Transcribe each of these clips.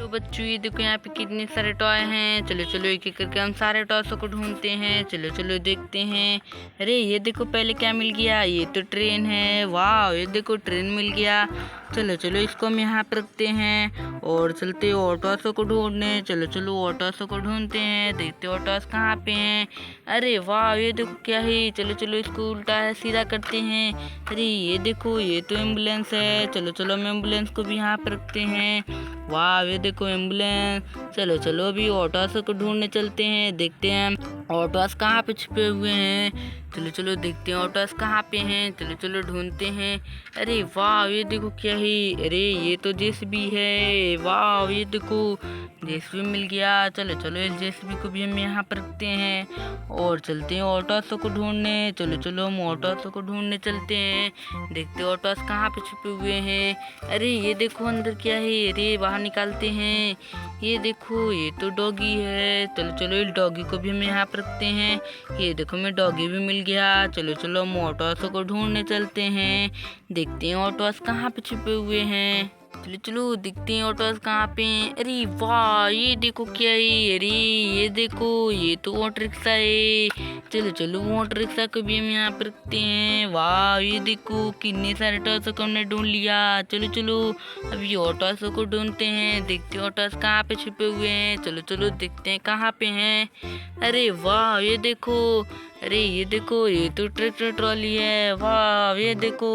तो बच्चों ये देखो यहाँ पे कितने सारे टॉय हैं। चलो चलो एक एक करके हम सारे टॉयसों को ढूंढते हैं। चलो चलो देखते हैं। अरे ये देखो पहले क्या मिल गया, ये तो ट्रेन है। वाह ये देखो ट्रेन मिल गया। चलो चलो इसको हम यहाँ पे रखते हैं और चलते ऑटोसों को ढूंढने। चलो चलो ऑटोसों को ढूंढते हैं, देखते ऑटोस कहाँ पे हैं। अरे वाह ये देखो क्या है। चलो चलो इसको उल्टा है सीधा करते हैं। अरे ये देखो ये तो एम्बुलेंस है। चलो चलो हम एम्बुलेंस को भी यहाँ पे रखते हैं। वाह ये देखो एम्बुलेंस। चलो चलो अभी ऑटोस को ढूंढने चलते हैं, देखते हैं ऑटोस कहाँ पे छुपे हुए हैं। चलो चलो देखते हैं ऑटोस कहाँ पे हैं। चलो चलो ढूंढते हैं। अरे वाह ये देखो क्या है। अरे ये तो जेसीबी है। वाह ये देखो जेसीबी मिल गया। चलो चलो इस जेसीबी को भी हम यहाँ पर रखते हैं और चलते हैं ऑटोस को ढूंढने। चलो चलो हम ऑटोस को ढूंढने चलते हैं, देखते हैं ऑटोस कहाँ पे छुपे हुए हैं। अरे ये देखो अंदर क्या है। अरे बाहर निकालते हैं। ये देखो ये तो डॉगी है। चलो चलो इस डॉगी को भी हम यहाँ पर रखते हैं। ये देखो मैं डॉगी भी मिल गया। चलो चलो हम ऑटोस को ढूंढने चलते हैं, देखते हैं ऑटोस कहाँ पे छुपे हुए हैं। चलो चलो देखते हैं ऑटोस कहाँ पे हैं। अरे वाह ये देखो क्या है। अरे ये देखो ये तो ऑटो रिक्शा है। चलो चलो ऑटो रिक्शा को भी हम यहाँ पर रखते हैं। वाह ये देखो कितने सारे ऑटोस को हमने ढूंढ लिया। चलो चलो अभी ऑटोस को ढूंढते हैं, देखते हैं ऑटोस कहाँ पे छुपे हुए हैं। चलो चलो देखते हैं कहाँ पे हैं। अरे वाह ये देखो। अरे ये देखो ये तो ट्रैक्टर ट्रॉली है। वाह ये देखो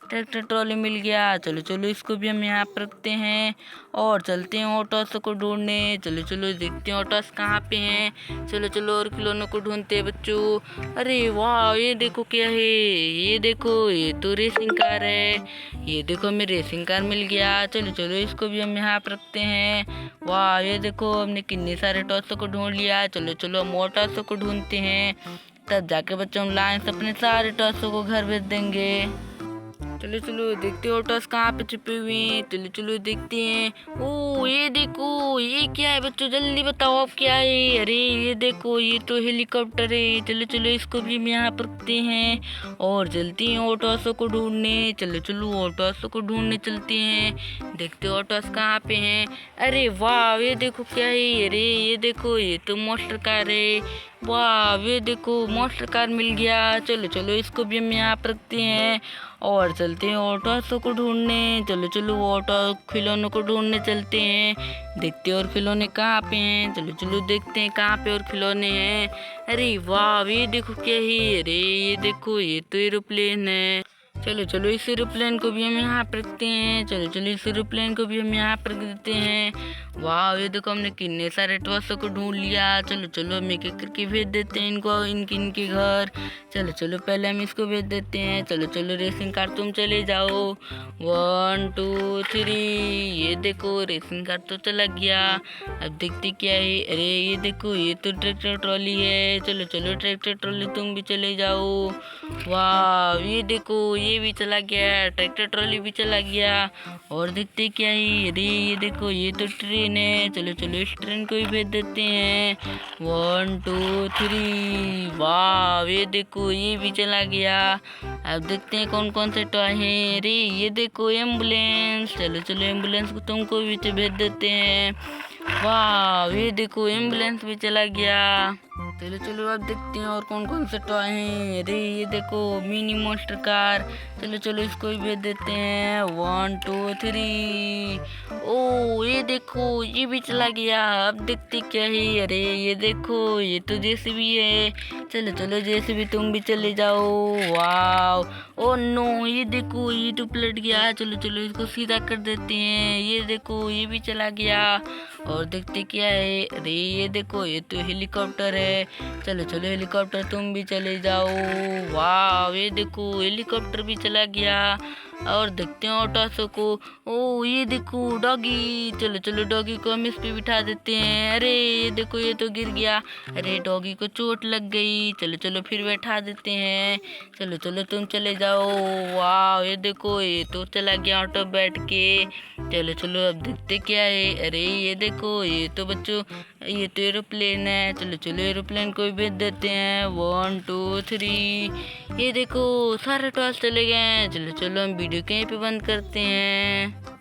ट्रैक्टर ट्रॉली मिल गया। चलो चलो इसको भी हम यहाँ पर रखते हैं और चलते हैं ऑटोस को ढूंढने। चलो चलो देखते हैं ऑटोस कहाँ पे हैं। चलो चलो और खिलौनों को ढूंढते हैं बच्चों। अरे वाह ये देखो क्या है। ये देखो ये तो रेसिंग कार है। ये देखो हमें रेसिंग कार मिल गया। चलो चलो इसको भी हम यहाँ पर रखते हैं। वाह ये देखो हमने कितने सारे टॉसों को ढूंढ लिया। चलो चलो हम और टॉसों को ढूंढते हैं, तब जाके बच्चों हम लाइन से अपने सारे टॉसों को घर भेज देंगे। चलो चलो देखते हो टॉस कहाँ पे छुपे हुए हैं। चलो चलो देखते हैं। ओ ये देखो ये क्या है बच्चों, जल्दी बताओ आप क्या है। अरे ये देखो ये तो हेलीकॉप्टर है। चलो चलो इसको भी हम यहाँ पर रखते हैं और चलते हैं ऑटोसों को ढूंढने। चलो चलो ऑटोसों को ढूंढने चलते हैं, देखते हो ऑटोस कहाँ पे हैं। अरे वाह ये देखो क्या है। अरे ये देखो ये तो मोस्टर कार है। वाह ये देखो मोस्टर कार मिल गया। चलो चलो इसको भी हम यहाँ पर रखते हैं और चलते हैं ऑटोसों को ढूंढने। चलो चलो ऑटो खिलौनों को ढूंढने चलते हैं, देखते हैं और खिलौने कहाँ पे हैं। चलो चलो देखते हैं कहाँ पे और खिलौने हैं। अरे वाह ये देखो क्या है। अरे ये देखो ये तो एरोप्लेन है। चलो चलो इस एरोप्लेन को भी हम यहाँ पर रखते हैं। चलो चलो इस एरोप्लेन को भी हम यहाँ पर रख देते हैं। वाह ये देखो हमने कितने सारे टॉसों को ढूंढ लिया। चलो चलो हम एक एक करके भेज देते हैं इनको इनके घर। चलो चलो पहले हम इसको भेज देते हैं। चलो चलो रेसिंग कार तुम चले जाओ। 1 2 3। ये देखो रेसिंग कार तो चला गया। अब देखते क्या है। अरे ये देखो ये तो ट्रैक्टर ट्रॉली है। चलो चलो ट्रैक्टर ट्रॉली तुम भी चले जाओ। वाह ये देखो ये भी चला गया, ट्रैक्टर ट्रॉली भी चला गया। और देखते क्या है। अरे ये देखो ये तो ट्रेन है। चलो चलो इस ट्रेन को भी भेज देते हैं। 1 2 3। वाह ये देखो ये भी चला गया। अब देखते हैं कौन कौन से टॉय हैं। अरे ये देखो एम्बुलेंस। चलो चलो एम्बुलेंस को तुमको भी तो भेज देते हैं। वाह ये देखो एम्बुलेंस भी चला गया। चलो चलो अब देखते हैं और कौन कौन से टॉय हैं। अरे ये देखो मिनी मोस्टर कार। चलो चलो इसको भी भेज देते हैं। 1 2 3। ओ ये देखो ये भी चला गया। अब देखते क्या है। अरे ये देखो ये तो जेसीबी है। चलो चलो जेसीबी तुम भी चले जाओ। वाह ओ नो ये देखो ये तो पलट गया। चलो चलो इसको सीधा कर देते हैं। ये देखो ये भी चला गया। और देखते क्या है। अरे ये देखो ये तो हेलीकॉप्टर है। चलो चलो हेलीकॉप्टर तुम भी चले जाओ। वाह ये देखो हेलीकॉप्टर भी चला गया। और देखते हैं ऑटोसों को। ओ ये देखो डॉगी। चलो चलो डॉगी को हम इस पे बिठा देते हैं। अरे ये देखो ये तो गिर गया। अरे डॉगी को चोट लग गई। चलो चलो फिर बैठा देते हैं। चलो चलो तुम चले जाओ। वाह ये देखो ये तो चला गया ऑटो बैठ के। चलो चलो अब देखते क्या है। अरे ये देखो ये तो बच्चों ये तो एरोप्लेन है। चलो चलो एरोप्लेन को भी भेज देते हैं। 1 2 3। ये देखो सारे टॉस चले गए हैं। चलो चलो हम वीडियो कहीं पे बंद करते हैं।